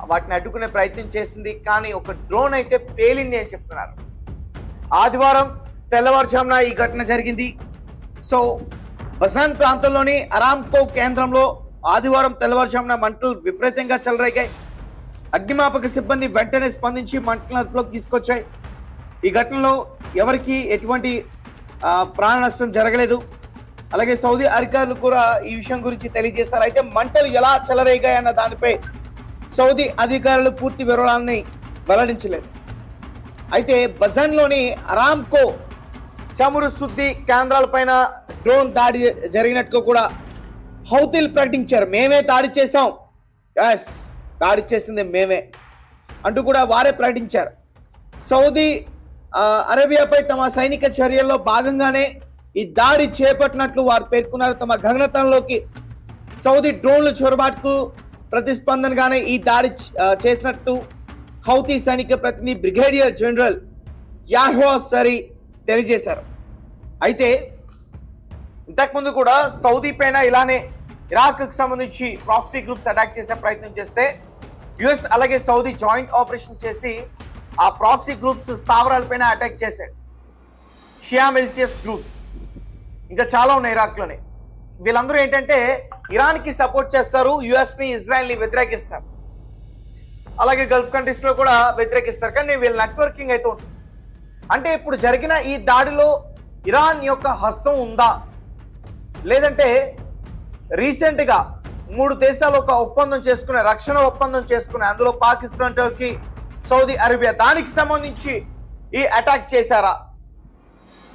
వాటిని అడ్డుకునే ప్రయత్నం చేసింది, కానీ ఒక డ్రోన్ అయితే పేలింది అని చెప్తున్నారు. ఆదివారం తెల్లవారుజామున ఈ ఘటన జరిగింది. సో బజాన్ ప్రాంతంలోని అరామ్కో కేంద్రంలో ఆదివారం తెల్లవారుజామున మంటలు విపరీతంగా చెలరేగాయి. అగ్నిమాపక సిబ్బంది వెంటనే స్పందించి మంటలను అదుపులోకి తీసుకొచ్చాయి. ఈ ఘటనలో ఎవరికి ఎటువంటి ప్రాణ నష్టం జరగలేదు. అలాగే సౌదీ అధికారులు కూడా ఈ విషయం గురించి తెలియజేస్తారు. అయితే మంటలు ఎలా చెలరేగాయి అన్న దానిపై సౌదీ అధికారులు పూర్తి వివరాలని వెల్లడించలేదు. అయితే బజాన్లోని అరామ్కో చమురు శుద్ధి కేంద్రాలపైన డ్రోన్ దాడి జరిగినట్టుగా కూడా హౌతీలు ప్రకటించారు. మేమే దాడి చేసాం, ఎస్ దాడి చేసింది మేమే అంటూ కూడా వారే ప్రకటించారు. సౌదీ అరేబియాపై తమ సైనిక చర్యల్లో భాగంగానే ఈ దాడి చేపట్టినట్లు వారు పేర్కొన్నారు. తమ గగనతలంలోకి సౌదీ డ్రోన్ల చొరబాటుకు ప్రతిస్పందనగానే ఈ దాడి చేసినట్టు హౌతీ సైనిక ప్రతినిధి బ్రిగేడియర్ జనరల్ యాహ్వా సరీ తెలియజేశారు. అయితే ఇంతకుముందు కూడా సౌదీ పైన ఇలానే ఇరాక్కి సంబంధించి ప్రాక్సీ గ్రూప్స్ అటాక్ చేసే ప్రయత్నం చేస్తే యుఎస్ అలాగే సౌదీ జాయింట్ ఆపరేషన్ చేసి ఆ ప్రాక్సీ గ్రూప్స్ స్థావరాలపైన అటాక్ చేశారు. షియా మిలిషియస్ గ్రూప్స్ ఇంకా చాలా ఉన్నాయి ఇరాక్లోనే. వీళ్ళందరూ ఏంటంటే ఇరాన్కి సపోర్ట్ చేస్తారు, యుఎస్ని ఇజ్రాయెల్ని వ్యతిరేకిస్తారు, అలాగే గల్ఫ్ కంట్రీస్లో కూడా వ్యతిరేకిస్తారు. కానీ వీళ్ళ నెట్వర్కింగ్ అయితే ఉంటుంది. అంటే ఇప్పుడు జరిగిన ఈ దాడిలో ఇరాన్ యొక్క హస్తం ఉందా, లేదంటే రీసెంట్గా 3 దేశాలు ఒక ఒప్పందం చేసుకునే, రక్షణ ఒప్పందం చేసుకునే, అందులో పాకిస్తాన్, టర్కీ, సౌదీ అరేబియా, దానికి సంబంధించి ఈ అటాక్ చేశారా?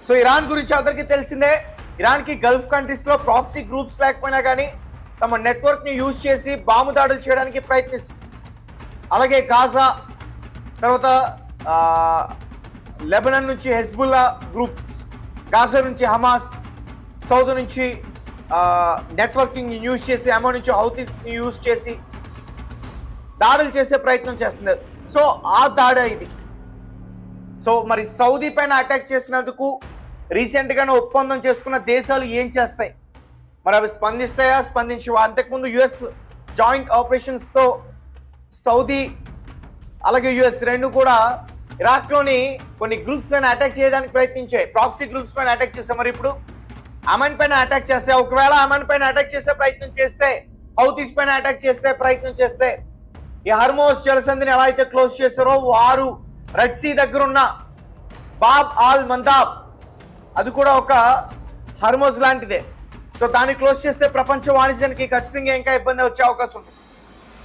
సో ఇరాన్ గురించి అందరికీ తెలిసిందే. ఇరాన్కి గల్ఫ్ కంట్రీస్లో ప్రాక్సీ గ్రూప్స్ లేకపోయినా కానీ తమ నెట్వర్క్ని యూజ్ చేసి బాంబు దాడులు చేయడానికి ప్రయత్నిస్తుంది. అలాగే గాజా, తర్వాత లెబనాన్ నుంచి హెజ్బుల్లా గ్రూప్స్, గాజా నుంచి హమాస్, సౌదీ నుంచి నెట్వర్కింగ్ యూజ్ చేసి, అమోన్ నుంచి హౌతీస్ని యూజ్ చేసి దాడులు చేసే ప్రయత్నం చేస్తుంది. సో ఆ దాడి ఇది. సో మరి సౌదీ పైన అటాక్ చేసినందుకు రీసెంట్గానే ఒప్పందం చేసుకున్న దేశాలు ఏం చేస్తాయి, మరి అవి స్పందిస్తాయా, స్పందించవా? అంతకుముందు యుఎస్ జాయింట్ ఆపరేషన్స్తో సౌదీ అలాగే యుఎస్ రెండు కూడా ఇరాక్లోని కొన్ని గ్రూప్స్ పైన అటాక్ చేయడానికి ప్రయత్నించాయి. ప్రాక్సీ గ్రూప్స్ పైన అటాక్ చేస్తాయి. మరి ఇప్పుడు అమన్ పైన అటాక్ చేస్తే, ఒకవేళ అమన్ పైన అటాక్ చేసే ప్రయత్నం చేస్తే, హౌతీస్ పైన అటాక్ చేసే ప్రయత్నం చేస్తే, ఈ హర్మోస్ జలసంధిని ఎలా అయితే క్లోజ్ చేస్తారో వారు రెడ్ సీ దగ్గర ఉన్న బాబ్ ఆల్ మందాబ్, అది కూడా ఒక హర్మోస్ లాంటిదే. సో దాన్ని క్లోజ్ చేస్తే ప్రపంచ వాణిజ్యానికి ఖచ్చితంగా ఇంకా ఇబ్బంది వచ్చే అవకాశం ఉంది.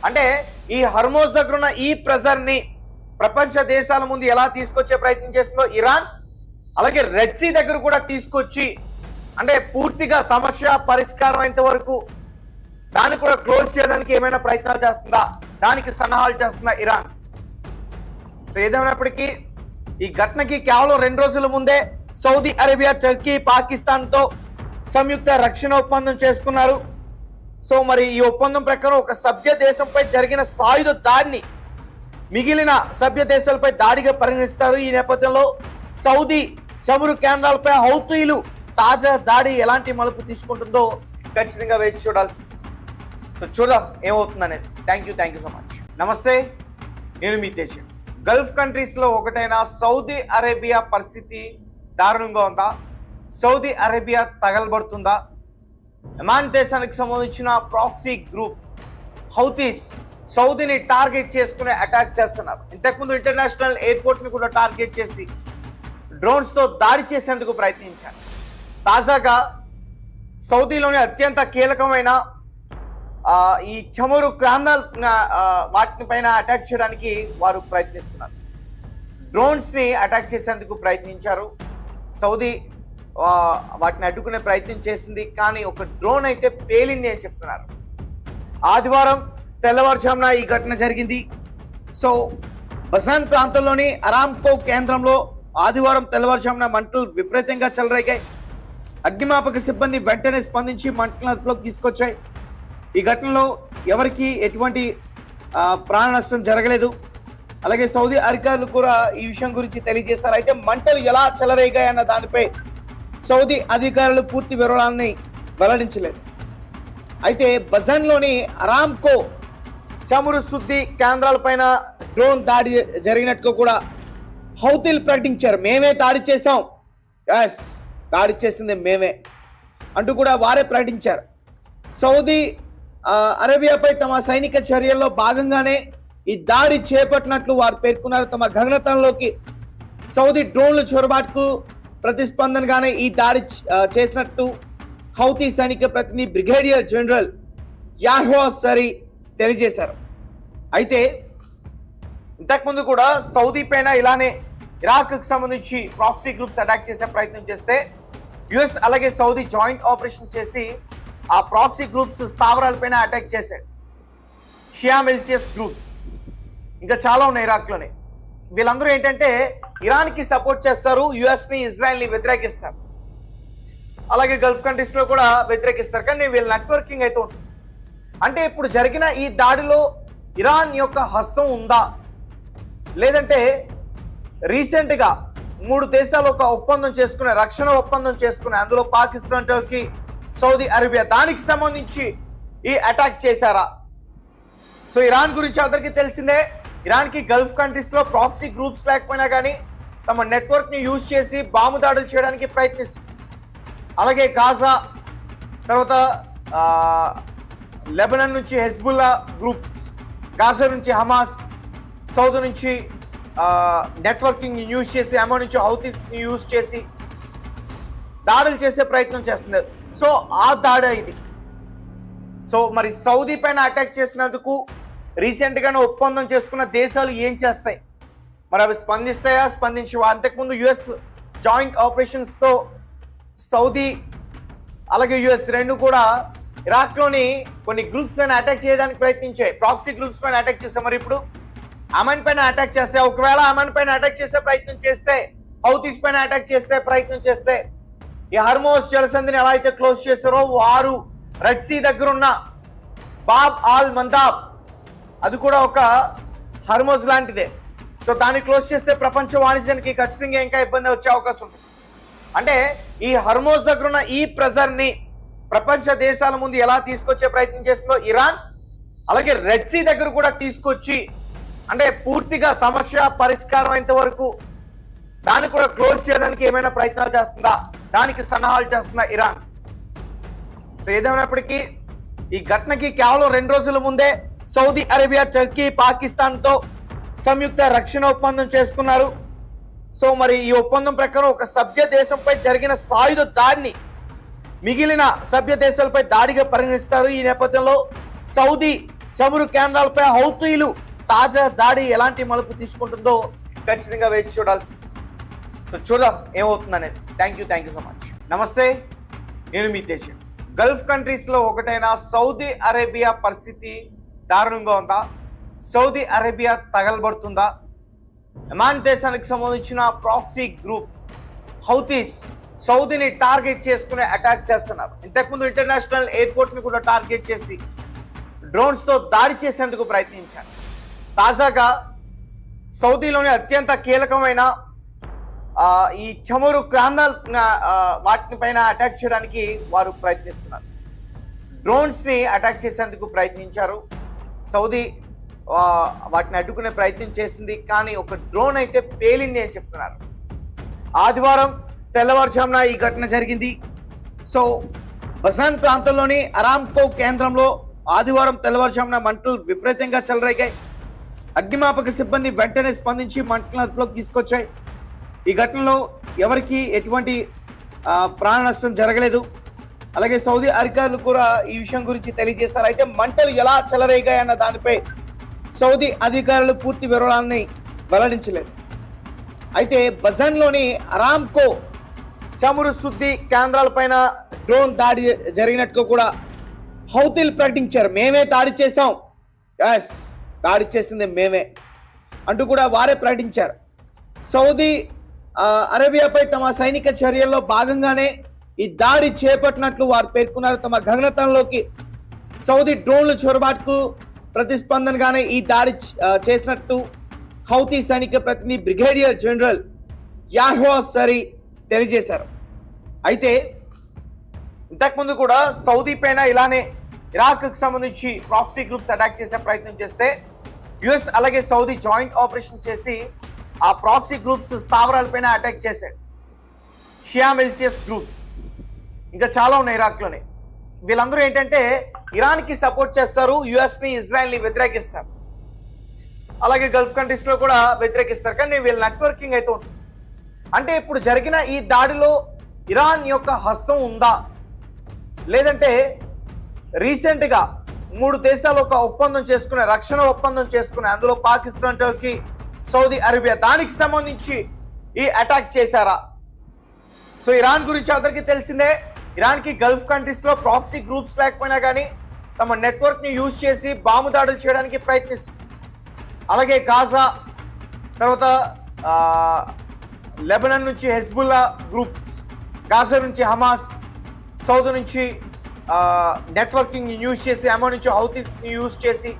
అంటే ఈ హర్మోస్ దగ్గర ఉన్న ఈ ప్రెజర్ని ప్రపంచ దేశాల ముందు ఎలా తీసుకొచ్చే ప్రయత్నం చేస్తుందో ఇరాన్, అలాగే రెడ్ సీ దగ్గర కూడా తీసుకొచ్చి, అంటే పూర్తిగా సమస్య పరిష్కారం అయ్యేంత వరకు దాన్ని కూడా క్లోజ్ చేయడానికి ఏమైనా ప్రయత్నాలు చేస్తుందా, దానికి సన్నాహాలు చేస్తుందా ఇరాన్? సో ఏదేమైనప్పటికీ ఈ ఘటనకి కేవలం 2 రోజుల ముందే సౌదీ అరేబియా, టర్కీ, పాకిస్తాన్తో సంయుక్త రక్షణ ఒప్పందం చేసుకున్నారు. సో మరి ఈ ఒప్పందం ప్రకారం ఒక సభ్య దేశంపై జరిగిన సాయుధ దాడిని మిగిలిన సభ్య దేశాలపై దాడిగా పరిగణిస్తారు. ఈ నేపథ్యంలో సౌదీ చమురు కేంద్రాలపై హౌతీలు తాజా దాడి ఎలాంటి మలుపు తీసుకుంటుందో ఖచ్చితంగా వేచి చూడాల్సింది. సో చూద్దాం ఏమవుతుందనేది. Thank you so much. నమస్తే, నేను మీ తేజ. గల్ఫ్ కంట్రీస్లో ఒకటైన సౌదీ అరేబియా పరిస్థితి దారుణంగా ఉందా? Saudi Arabia తగలబడుతుందా? యెమెన్ దేశానికి సంబంధించిన ప్రాక్సీ గ్రూప్ హౌతీస్ సౌదీని టార్గెట్ చేసుకుని అటాక్ చేస్తున్నారు. ఇంతకుముందు ఇంటర్నేషనల్ ఎయిర్పోర్ట్ని కూడా టార్గెట్ చేసి డ్రోన్స్తో దాడి చేసేందుకు ప్రయత్నించారు. తాజాగా సౌదీలోని అత్యంత కీలకమైన ఈ చమురు కేంద్రాల వాటిని పైన అటాక్ చేయడానికి వారు ప్రయత్నిస్తున్నారు. డ్రోన్స్ని అటాక్ చేసేందుకు ప్రయత్నించారు. సౌదీ వాటిని అడ్డుకునే ప్రయత్నం చేసింది, కానీ ఒక డ్రోన్ అయితే పేలింది అని చెప్తున్నారు. ఆదివారం తెల్లవారుజామున ఈ ఘటన జరిగింది. సో బజాన్ ప్రాంతంలోని అరామ్కో కేంద్రంలో ఆదివారం తెల్లవారుజామున మంటలు విపరీతంగా చెలరేగాయి. అగ్నిమాపక సిబ్బంది వెంటనే స్పందించి మంటలను అదుపులోకి తీసుకొచ్చాయి. ఈ ఘటనలో ఎవరికి ఎటువంటి ప్రాణ నష్టం జరగలేదు. అలాగే సౌదీ అధికారులు కూడా ఈ విషయం గురించి తెలియజేస్తారు. అయితే మంటలు ఎలా చెలరేగాయి అన్న దానిపై సౌదీ అధికారులు పూర్తి వివరాలని వెల్లడించలేదు. అయితే బజాన్లోని అరామ్కో చమురు శుద్ధి కేంద్రాలపైన డ్రోన్ దాడి జరిగినట్టుగా కూడా హౌతీలు ప్రకటించారు. మేమే దాడి చేసాం, ఎస్ దాడి చేసింది మేమే అంటూ కూడా వారే ప్రకటించారు. సౌదీ అరేబియాపై తమ సైనిక చర్యల్లో భాగంగానే ఈ దాడి చేపట్టినట్లు వారు పేర్కొన్నారు. తమ గగనతలంలోకి సౌదీ డ్రోన్ల చొరబాటుకు ప్రతిస్పందనగానే ఈ దాడి చేసినట్టు హౌతీ సైనిక ప్రతినిధి బ్రిగేడియర్ జనరల్ యాహ్వా సరీ తెలియజేశారు. అయితే ఇంతకుముందు కూడా సౌదీ పైన ఇలానే ఇరాక్కి సంబంధించి ప్రాక్సీ గ్రూప్స్ అటాక్ చేసే ప్రయత్నం చేస్తే యుఎస్ అలాగే సౌదీ జాయింట్ ఆపరేషన్ చేసి ఆ ప్రాక్సీ గ్రూప్స్ స్థావరాలపైన అటాక్ చేశారు. షియా మిలిషియస్ గ్రూప్స్ ఇంకా చాలా ఉన్నాయి ఇరాక్లోనే. వీళ్ళందరూ ఏంటంటే ఇరాన్కి సపోర్ట్ చేస్తారు, యుఎస్ని ఇజ్రాయెల్ని వ్యతిరేకిస్తారు, అలాగే గల్ఫ్ కంట్రీస్లో కూడా వ్యతిరేకిస్తారు. కానీ వీళ్ళ నెట్వర్కింగ్ అయితే ఉంటుంది. అంటే ఇప్పుడు జరిగిన ఈ దాడిలో ఇరాన్ యొక్క హస్తం ఉందా, లేదంటే రీసెంట్గా 3 దేశాలు ఒక ఒప్పందం చేసుకునే, రక్షణ ఒప్పందం చేసుకునే, అందులో పాకిస్తాన్, టర్కీ, సౌదీ అరేబియా, దానికి సంబంధించి ఈ అటాక్ చేశారా? సో ఇరాన్ గురించి అందరికీ తెలిసిందే. ఇరాన్కి గల్ఫ్ కంట్రీస్లో ప్రాక్సీ గ్రూప్స్ లేకపోయినా కానీ తమ నెట్వర్క్ని యూజ్ చేసి బాంబు దాడులు చేయడానికి ప్రయత్నిస్తుంది. అలాగే గాజా, తర్వాత లెబనాన్ నుంచి హెజ్బుల్లా గ్రూప్స్, గాజా నుంచి హమాస్, సౌదీ నుంచి నెట్వర్కింగ్ యూజ్ చేసి, అమో నుంచి హౌతీస్ని యూజ్ చేసి దాడులు చేసే ప్రయత్నం చేస్తుంది. సో ఆ దాడి ఇది. సో మరి సౌదీ పైన అటాక్ చేసినందుకు రీసెంట్గానే ఒప్పందం చేసుకున్న దేశాలు ఏం చేస్తాయి, మరి అవి స్పందిస్తాయా, స్పందించవా? అంతకుముందు యుఎస్ జాయింట్ ఆపరేషన్స్తో సౌదీ అలాగే యుఎస్ రెండు కూడా ఇరాక్లోని కొన్ని గ్రూప్స్ పైన అటాక్ చేయడానికి ప్రయత్నించాయి. ప్రాక్సీ గ్రూప్స్ పైన అటాక్ చేస్తే మరి ఇప్పుడు అమన్ పైన అటాక్ చేస్తే, ఒకవేళ అమన్ పైన అటాక్ చేసే ప్రయత్నం చేస్తే, హౌతీస్ పైన అటాక్ చేసే ప్రయత్నం చేస్తే, ఈ హర్మోస్ జలసంధిని ఎలా అయితే క్లోజ్ చేశారో వారు రెడ్ సీ దగ్గర ఉన్న బాబ్ ఆల్ మందాబ్, అది కూడా ఒక హర్మోస్ లాంటిదే. సో దాన్ని క్లోజ్ చేస్తే ప్రపంచ వాణిజ్యానికి ఖచ్చితంగా ఇంకా ఇబ్బంది వచ్చే అవకాశం ఉంటుంది. అంటే ఈ హర్మోస్ దగ్గర ఉన్న ఈ ప్రెజర్ని ప్రపంచ దేశాల ముందు ఎలా తీసుకొచ్చే ప్రయత్నం చేస్తుందో ఇరాన్, అలాగే రెడ్ సీ దగ్గర కూడా తీసుకొచ్చి, అంటే పూర్తిగా సమస్య పరిష్కారం అయ్యేంత వరకు దాన్ని కూడా క్లోజ్ చేయడానికి ఏమైనా ప్రయత్నాలు చేస్తుందా, దానికి సన్నాహాలు చేస్తుందా ఇరాన్? సో ఏదేమైనప్పటికీ ఈ ఘటనకి కేవలం 2 రోజుల ముందే సౌదీ అరేబియా, టర్కీ, పాకిస్తాన్తో సంయుక్త రక్షణ ఒప్పందం చేసుకున్నారు. సో మరి ఈ ఒప్పందం ప్రకారం ఒక సభ్య దేశంపై జరిగిన సాయుధ దాడిని మిగిలిన సభ్య దేశాలపై దాడిగా పరిగణిస్తారు. ఈ నేపథ్యంలో సౌదీ చమురు కేంద్రాలపై హౌతీలు తాజా దాడి ఎలాంటి మలుపు తీసుకుంటుందో ఖచ్చితంగా వేచి చూడాల్సింది. సో చూద్దాం ఏమవుతుందనేది. Thank you so much. నమస్తే, నేను మీ దేశం. గల్ఫ్ కంట్రీస్లో ఒకటైన సౌదీ అరేబియా పరిస్థితి దారుణంగా ఉందా? Saudi Arabia తగలబడుతుందా? యెమెన్ దేశానికి సంబంధించిన ప్రాక్సీ గ్రూప్ హౌతీస్ సౌదీని టార్గెట్ చేసుకుని అటాక్ చేస్తున్నారు. ఇంతకుముందు ఇంటర్నేషనల్ ఎయిర్పోర్ట్ని కూడా టార్గెట్ చేసి డ్రోన్స్తో దాడి చేసేందుకు ప్రయత్నించారు. తాజాగా సౌదీలోని అత్యంత కీలకమైన ఈ చమురు కేంద్రాల వాటిని పైన అటాక్ చేయడానికి వారు ప్రయత్నిస్తున్నారు. డ్రోన్స్ని అటాక్ చేసేందుకు ప్రయత్నించారు. సౌదీ వాటిని అడ్డుకునే ప్రయత్నం చేసింది, కానీ ఒక డ్రోన్ అయితే పేలింది అని చెప్తున్నారు. ఆదివారం తెల్లవారుజామున ఈ ఘటన జరిగింది. సో బజాన్ ప్రాంతంలోని అరామ్కో కేంద్రంలో ఆదివారం తెల్లవారుజామున మంటలు విపరీతంగా చెలరేగాయి. అగ్నిమాపక సిబ్బంది వెంటనే స్పందించి మంటలను అదుపులోకి తీసుకొచ్చాయి. ఈ ఘటనలో ఎవరికి ఎటువంటి ప్రాణ నష్టం జరగలేదు. అలాగే సౌదీ అధికారులు కూడా ఈ విషయం గురించి తెలియజేస్తారు. అయితే మంటలు ఎలా చెలరేగాయన్న దానిపై సౌదీ అధికారులు పూర్తి వివరాలని వెల్లడించలేదు. అయితే బజాన్లోని అరామ్కో చమురు శుద్ధి కేంద్రాలపైన డ్రోన్ దాడి జరిగినట్టుగా కూడా హౌతీలు ప్రకటించారు. మేమే దాడి చేసాం, ఎస్ దాడి చేసింది మేమే అంటూ కూడా వారే ప్రకటించారు. సౌదీ అరేబియాపై తమ సైనిక చర్యల్లో భాగంగానే ఈ దాడి చేపట్టినట్లు వారు పేర్కొన్నారు. తమ గగనతలంలోకి సౌదీ డ్రోన్ల చొరబాటుకు ప్రతిస్పందనగానే ఈ దాడి చేసినట్టు హౌతీ సైనిక ప్రతినిధి బ్రిగేడియర్ జనరల్ యాహ్వా సరీ తెలియజేశారు. అయితే ఇంతకుముందు కూడా సౌదీ పైన ఇలానే ఇరాక్కి సంబంధించి ప్రాక్సీ గ్రూప్స్ అటాక్ చేసే ప్రయత్నం చేస్తే యుఎస్ అలాగే సౌదీ జాయింట్ ఆపరేషన్ చేసి ఆ ప్రాక్సీ గ్రూప్స్ స్థావరాలపైన అటాక్ చేశారు. షియా మిలిషియస్ గ్రూప్స్ ఇంకా చాలా ఉన్నాయి ఇరాక్లోనే. వీళ్ళందరూ ఏంటంటే ఇరాన్కి సపోర్ట్ చేస్తారు, యుఎస్ని ఇజ్రాయెల్ని వ్యతిరేకిస్తారు, అలాగే గల్ఫ్ కంట్రీస్లో కూడా వ్యతిరేకిస్తారు. కానీ వీళ్ళ నెట్వర్కింగ్ అయితే ఉంటుంది. అంటే ఇప్పుడు జరిగిన ఈ దాడిలో ఇరాన్ యొక్క హస్తం ఉందా, లేదంటే రీసెంట్గా 3 దేశాలు ఒక ఒప్పందం చేసుకునే, రక్షణ ఒప్పందం చేసుకునే, అందులో పాకిస్తాన్, టర్కీ, సౌదీ అరేబియా, దానికి సంబంధించి ఈ అటాక్ చేశారా? సో ఇరాన్ గురించి అందరికీ తెలిసిందే. ఇరాన్కి గల్ఫ్ కంట్రీస్లో ప్రాక్సీ గ్రూప్స్ లేకపోయినా కానీ తమ నెట్వర్క్ని యూజ్ చేసి బాంబు దాడులు చేయడానికి ప్రయత్నిస్తుంది. అలాగే గాజా, తర్వాత లెబనాన్ నుంచి హెజ్బుల్లా గ్రూప్స్, గాజా నుంచి హమాస్, సౌదీ నుంచి నెట్వర్కింగ్ యూజ్ చేసి, అమో నుంచి హౌతీస్ని యూజ్ చేసి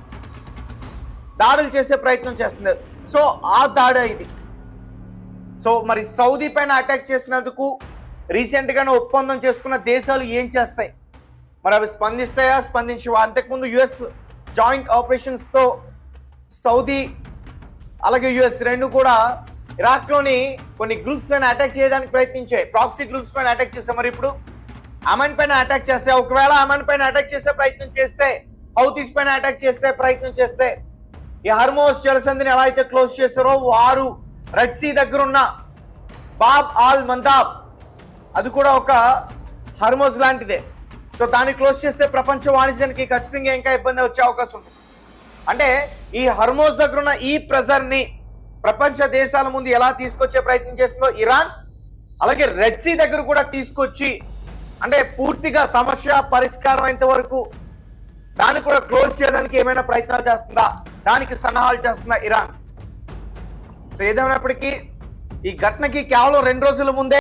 దాడులు చేసే ప్రయత్నం చేస్తుంది. సో ఆ దాడి ఇది. సో మరి సౌదీ పైన అటాక్ చేసినందుకు రీసెంట్గానే ఒప్పందం చేసుకున్న దేశాలు ఏం చేస్తాయి, మరి అవి స్పందిస్తాయా, స్పందించవా? అంతకుముందు యుఎస్ జాయింట్ ఆపరేషన్స్తో సౌదీ అలాగే యుఎస్ రెండు కూడా ఇరాక్లోని కొన్ని గ్రూప్స్ పైన అటాక్ చేయడానికి ప్రయత్నించాయి. ప్రాక్సీ గ్రూప్స్ పైన అటాక్ చేస్తాం. మరి ఇప్పుడు అమన్ పైన అటాక్ చేస్తే, ఒకవేళ అమన్ పైన అటాక్ చేసే ప్రయత్నం చేస్తే, హౌతీస్ పైన అటాక్ చేసే ప్రయత్నం చేస్తే, ఈ హర్మోస్ జలసంధిని ఎలా అయితే క్లోజ్ చేశారో వారు రెడ్ సీ దగ్గర ఉన్న బాబ్ ఆల్ మందాబ్, అది కూడా ఒక హర్మోస్ లాంటిదే. సో దాన్ని క్లోజ్ చేస్తే ప్రపంచ వాణిజ్యానికి ఖచ్చితంగా ఇంకా ఇబ్బంది వచ్చే అవకాశం ఉంది. అంటే ఈ హర్మోస్ దగ్గర ఉన్న ఈ ప్రెజర్ని ప్రపంచ దేశాల ముందు ఎలా తీసుకొచ్చే ప్రయత్నం చేస్తుందో ఇరాన్, అలాగే రెడ్ సీ దగ్గర కూడా తీసుకొచ్చి, అంటే పూర్తిగా సమస్య పరిష్కారం అయ్యేంత వరకు దాన్ని కూడా క్లోజ్ చేయడానికి ఏమైనా ప్రయత్నాలు చేస్తుందా, దానికి సన్నాహాలు చేస్తుందా ఇరాన్? సో ఏదేమైనప్పటికీ ఈ ఘటనకి కేవలం 2 రోజుల ముందే